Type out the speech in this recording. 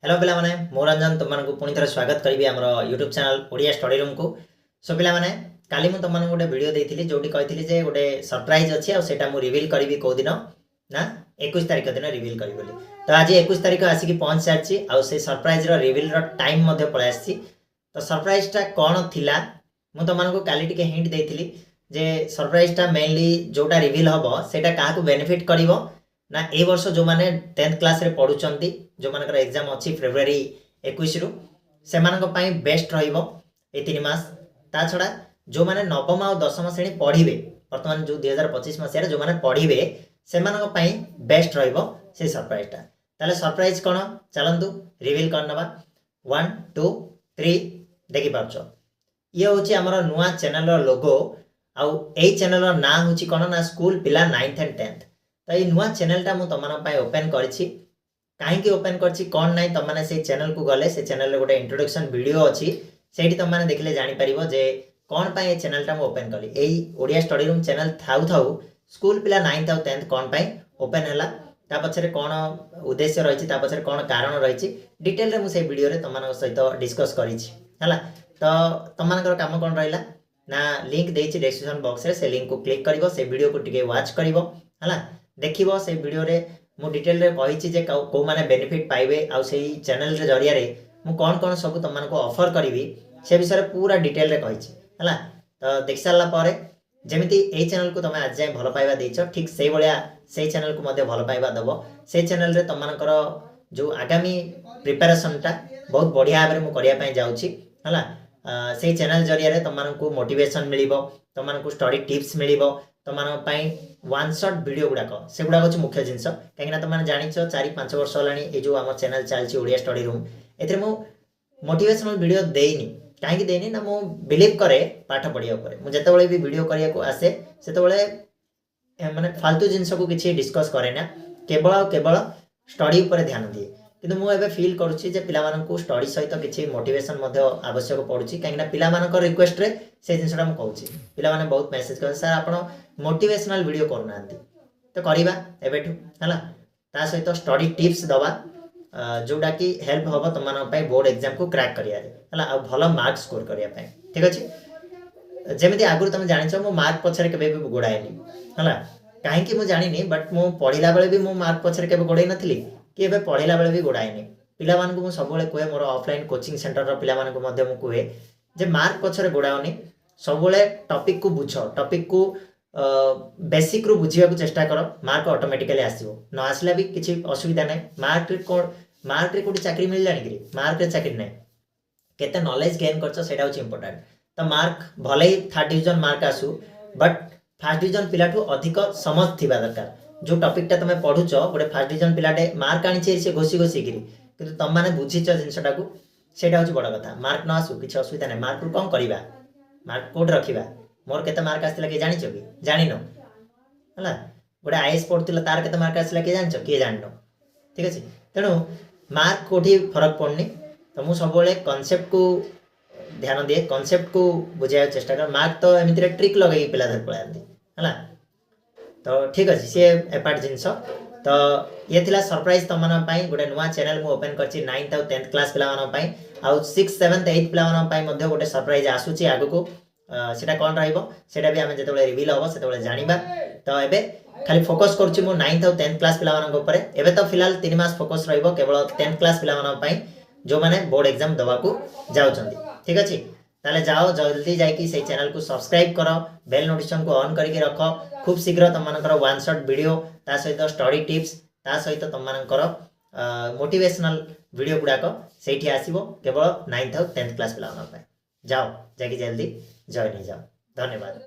Hello पिला माने मो रंजन तुमको पुणी थोड़ा स्वागत करी आम YouTube channel Odia study room को। सो पिला माने काली मु तुमको गोटे वीडियो देती जोटी कही जे गोटे सरप्राइज अच्छी आटा मुझे रिविल करी कौ दिन ना 21 तारिख दिन रिविल करी बोली। तो आज 21 तारिख आसिक पहुँच सारी आउ सरप्राइज रिविल टाइम पलि आसी। तो सरप्राइजटा कौन थिला मु तुमको काली टिके हिंट देती जे सरप्राइजटा मेनली जोटा रिविल हम सेटा क्या बेनिफिट करिवो ना ए वर्ष जो माने 10th क्लास रे पढ़ुचंती जो मानकर एग्जाम अच्छी फेब्रुआरी 21 रु से बेस्ट रहिबो ए 3 मास। ता छड़ा जो माने नवम और दशम श्रेणी पढ़िबे वर्तमान जो 2025 मसीह जो माने पढ़िबे से बेस्ट रहिबो से सरप्राइजटा। ताले सरप्राइज कोन चलंतु रिवील करनबा 1 2 3 देखि पाछो। ये होची हमर नुवा चैनल रो लोगो आउ ए चैनल रो नाम होची कोन ना स्कूल पिला 9th एंड 10th। तो ये नुआ चैनलटा मु तुम ओपन करी कहीं ओपन कर कौन ना तुम मैंने से चैनल को गले से चैनल गोटे इंट्रोडक्शन वीडियो अच्छी से तुमने देखले जापर जे कौन पाई ये चैनलटा मुझे ओपन कली यही ओडिया स्टडी रूम चैनल थाउ थाउ स्कूल पिला 9th और 10th कौन पाई ओपन है पछरे कौन उद्देश्य रही पछरे कौन कारण रही डिटेल मुझे वीडियो तुम सहित डिस्कस करी। तो तुम कम कौन रहा ना लिंक देती डिस्क्रिप्शन बॉक्स रे से लिंक को क्लिक कर से वीडियो को टिके वाच कर देखिबो से वीडियो रे मु डिटेल रे कहिछि जे को माने बेनिफिट पाइबे आ सेही चैनल रे जरिया रे मु कौन कौन सब तुम को ऑफर करी से विषय पूरा डिटेल रे कहिछि हला। तो देख सारा पर जमिति ए चैनल को तुम आज जाए भल पाइबा देछ ठीक से भलिया से चैनल को मध्य भल पाइबा दबो से चैनल रे तुमनकर जो आगामी प्रिपरेशनटा बहुत बढ़िया भाव में मु करिया पई जाउछि हला। से चैनल जरिया रे तुमनको मोटिवेशन मिलिबो तुमनको स्टडी टिप्स मिलिबो तुम वन शॉट वीडियो गुड़ाक से गुड़ाक हूँ मुख्य जिनस कहीं तुमने जान 4-5 वर्ष है जो आम चैनल चलती ओडिया स्टडी रूम ए मोटिवेशनल वीडियो देनी कहीं देनी ना मु बिलीव करे पाठ पढ़िया मुझे भी वीडियो करने को आसे से माने फालतू जिनस को किसी डिस्कस करे ना केवल स्टडी उपर ध्यान दिए किंतु मुझे फिल करुच्ची पिलामानंकु स्टडी सहित किसी मोटिवेशन आवश्यक पड़ुची कहीं पिलामानंकर रिक्वेस्ट रे से जिनसटा मुझे कहूँ पिला माने बहुत मेसेज कर सर आप मोटिवेशनल वीडियो करना तो करवा एवं है ता सहित स्टडी टिप्स दवा जोटा कि हेल्प हम तुम बोर्ड एग्जाम को क्रैक करें भल मार्क स्कोर करने ठीक अच्छे। जमी आगुरी तुम जान मो मार्क पछरे केबे भी गोड़ाएनी है कहीं मुझे जानी बट मु पढ़ला बेले भी मो मार्क पछरे केबे गोड़ाई नथली कि एबे पढ़ला बेले भी गोड़ाएनी पिला मानकु मु सबले कहे मोर ऑफलाइन कोचिंग सेंटर रो पिला मानकु मध्य मु कहे जे मार्क पछरे गोड़ाओनी सबले टॉपिक को बुझ टॉपिक को बेसिक रू बुझिया को चेष्टा कर मार्क ऑटोमेटिकली आसीबो न आसला भी किसी असुविधा नहीं। मार्क रे कोठी चाकरी मिल जानी कि मार्क रे चाकरी नहीं केते नॉलेज गेन करछ सेटा होची इंपोर्टेंट। तो मार्क भले ही 3rd डिवीजन मार्क आसु बट 1st डिवीजन पिलाठू अधिक समझ थिबा दरकार जो टॉपिकटा तुम पढ़ुच गोटे 1st डिवीजन पिलाटे मार्क आनी से घोषी घोषिकी किंतु तुम मैंने बुझीच जिनसटा को सेटा होची बड़ कथा। मार्क न आसु किसी असुविधा नहीं मार्क कौन करवा मार्क कोड रखा मोर केते मार्क आसला कि जानिछ कि जानिन हला गोटे आईएएस पढ़ुतिल तार केते मार्क आसला कि जानिछ कि जानिन ठीक अछि। तेणु मार्क कोठी फरक पड़नी तो मु सब कॉन्सेप्ट को ध्यान दिए कॉन्सेप्ट को बुझाया चेष्टा कर मार्क तो एमती ट्रिक लगे पिला धर पळांती हला। तो ठीक अच्छे सी एपार्ट जिनस। तो ये थिला सरप्राइज तुम गोटे नुआ चैनल मु ओपन करछि 9th और 10th क्लास पिला आउ 6th 7th 8th पिला गोटे सरप्राइज आसुची आगु को सेटा कौन रहा भी आम जो रिविल हम से जाना। तो ये खाली फोकस करुच्ची मु 9th और 10th क्लास पिला एवं तो फिलहाल 3 मास फोकस केवल 10th क्लास पिला जो मैंने बोर्ड एग्जाम दवा को जाउछंती ठीक अच्छे। ताले जाओ जल्दी जाकि से चैनल को सब्सक्राइब कर बेल नोटिफिकेशन को ऑन करके रख खूब शीघ्र तुम वन शॉट वीडियो ता सहित स्टडी टिप्स ता सहित तुम मोटिवेशनल वीडियो गुड़ाक से आसो केवल 9th और 10th क्लास पिला जाओ जाकि जल्दी जॉइन हो जाओ। धन्यवाद।